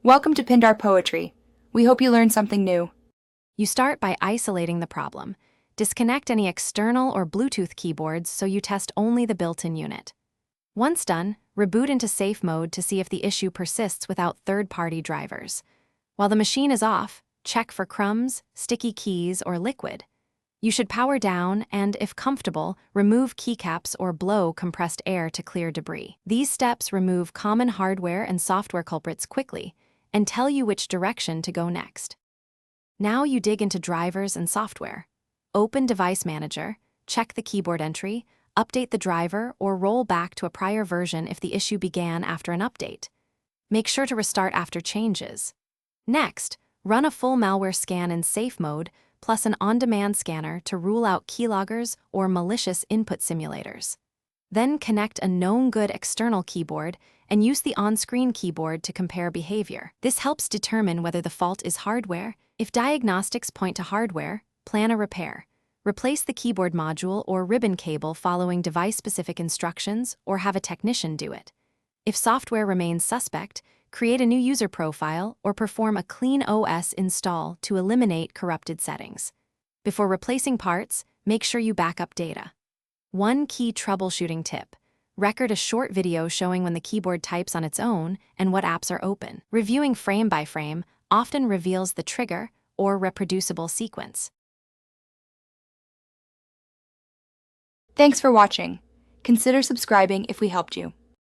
Welcome to Pindar Poetry. We hope you learned something new. You start by isolating the problem. Disconnect any external or Bluetooth keyboards so you test only the built-in unit. Once done, reboot into safe mode to see if the issue persists without third-party drivers. While the machine is off, check for crumbs, sticky keys, or liquid. You should power down and, if comfortable, remove keycaps or blow compressed air to clear debris. These steps remove common hardware and software culprits quickly and tell you which direction to go next. Now you dig into drivers and software. Open Device Manager, check the keyboard entry, update the driver, or roll back to a prior version if the issue began after an update. Make sure to restart after changes. Next, run a full malware scan in safe mode, plus an on-demand scanner to rule out keyloggers or malicious input simulators. Then connect a known good external keyboard and use the on-screen keyboard to compare behavior. This helps determine whether the fault is hardware. If diagnostics point to hardware, plan a repair. Replace the keyboard module or ribbon cable following device-specific instructions or have a technician do it. If software remains suspect, create a new user profile or perform a clean OS install to eliminate corrupted settings. Before replacing parts, make sure you back up data. One key troubleshooting tip: record a short video showing when the keyboard types on its own and what apps are open. Reviewing frame by frame often reveals the trigger or reproducible sequence. Thanks for watching. Consider subscribing if we helped you.